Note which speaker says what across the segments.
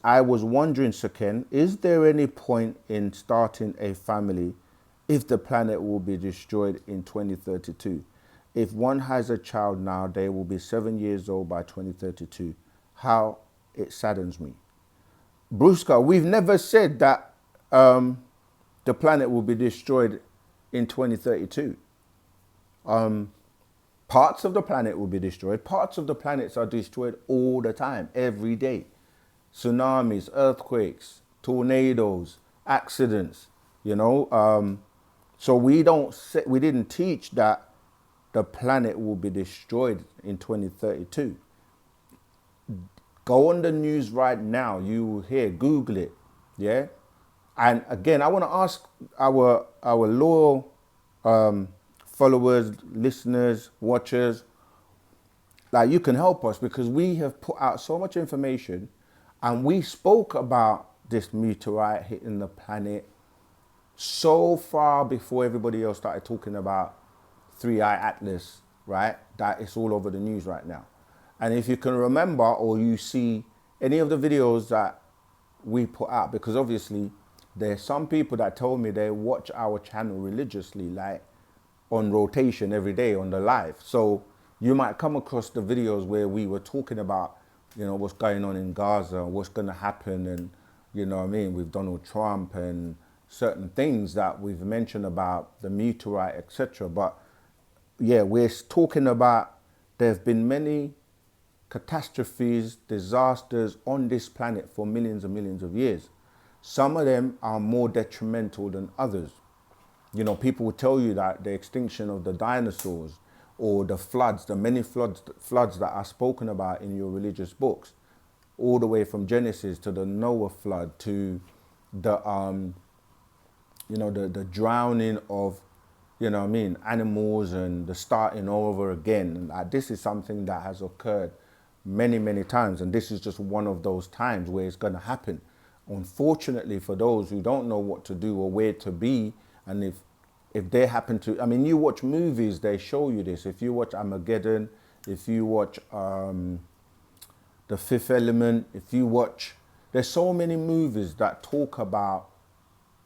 Speaker 1: I was wondering, Saken, is there any point in starting a family if the planet will be destroyed in 2032? If one has a child now, they will be 7 years old by 2032. How it saddens me. Brusca, we've never said that the planet will be destroyed in 2032. Parts of the planet will be destroyed. Parts of the planets are destroyed all the time, every day. Tsunamis, earthquakes, tornadoes, accidents, you know. So we didn't teach that the planet will be destroyed in 2032. Go on the news right now. You will hear, Google it. Yeah. And again, I want to ask our loyal followers, listeners, watchers, like you can help us because we have put out so much information and we spoke about this meteorite hitting the planet so far before everybody else started talking about Three-Eye Atlas, right? That it's all over the news right now. And if you can remember or you see any of the videos that we put out, because obviously there's some people that told me they watch our channel religiously, like on rotation every day on the live. So you might come across the videos where we were talking about, you know, what's going on in Gaza, what's going to happen, and you know what I mean, with Donald Trump and certain things that we've mentioned about the meteorite, etc. But yeah, we're talking about there's been many catastrophes, disasters on this planet for millions and millions of years. Some of them are more detrimental than others. You know, people will tell you that the extinction of the dinosaurs or the floods, the many floods that are spoken about in your religious books, all the way from Genesis to the Noah flood to the, the drowning of, you know what I mean, animals and the starting over again. And this is something that has occurred many, many times. And this is just one of those times where it's going to happen. Unfortunately, for those who don't know what to do or where to be, and if they happen to, I mean, you watch movies, they show you this. If you watch Armageddon, if you watch The Fifth Element, if you watch, there's so many movies that talk about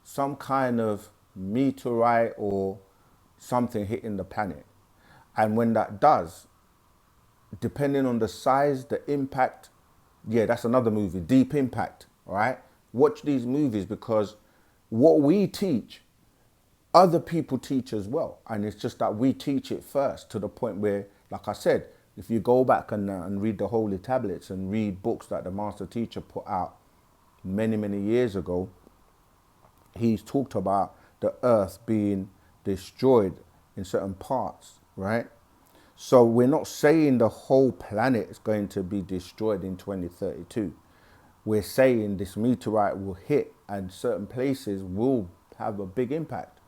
Speaker 1: some kind of meteorite or something hitting the planet. And when that does, depending on the size, the impact, yeah, that's another movie, Deep Impact, all right? Watch these movies because what we teach, other people teach as well. And it's just that we teach it first to the point where, like I said, if you go back and read the Holy Tablets and read books that the Master Teacher put out many, many years ago, he's talked about the earth being destroyed in certain parts, right? So we're not saying the whole planet is going to be destroyed in 2032. We're saying this meteorite will hit and certain places will have a big impact.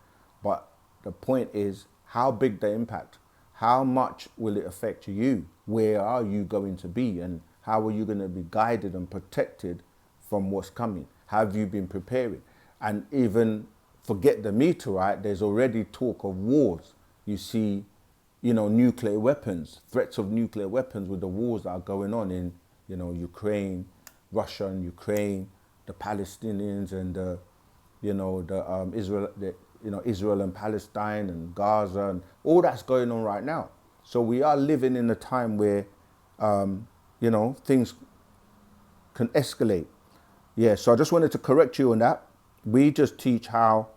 Speaker 1: But the point is, how big the impact? How much will it affect you? Where are you going to be? And how are you going to be guided and protected from what's coming? Have you been preparing? And even forget the meteorite, there's already talk of wars. You see, you know, nuclear weapons, threats of nuclear weapons with the wars that are going on in, you know, Ukraine, Russia and Ukraine, the Palestinians and the, you know, the Israel, Israel and Palestine and Gaza and all that's going on right now. So we are living in a time where, things can escalate. Yeah, so I just wanted to correct you on that. We just teach how,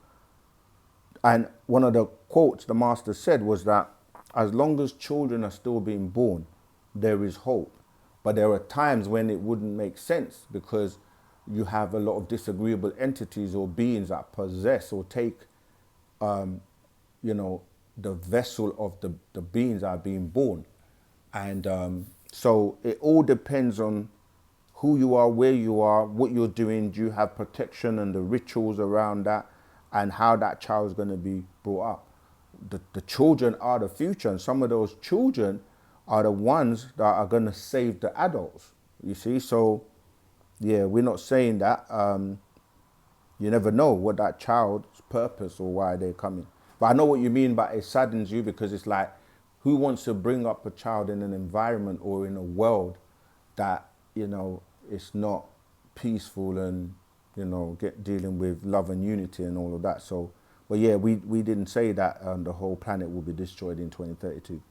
Speaker 1: and one of the quotes the master said was that as long as children are still being born, there is hope. But there are times when it wouldn't make sense because you have a lot of disagreeable entities or beings that possess or take, the vessel of the beings that are being born. And so it all depends on who you are, where you are, what you're doing. Do you have protection and the rituals around that and how that child is going to be brought up? The children are the future, and some of those children are the ones that are going to save the adults, you see? So, yeah, we're not saying that. You never know what that child's purpose or why they're coming. But I know what you mean by it saddens you because it's like, who wants to bring up a child in an environment or in a world that, you know, it's not peaceful and, you know, dealing with love and unity and all of that. So, but yeah, we didn't say that the whole planet will be destroyed in 2032.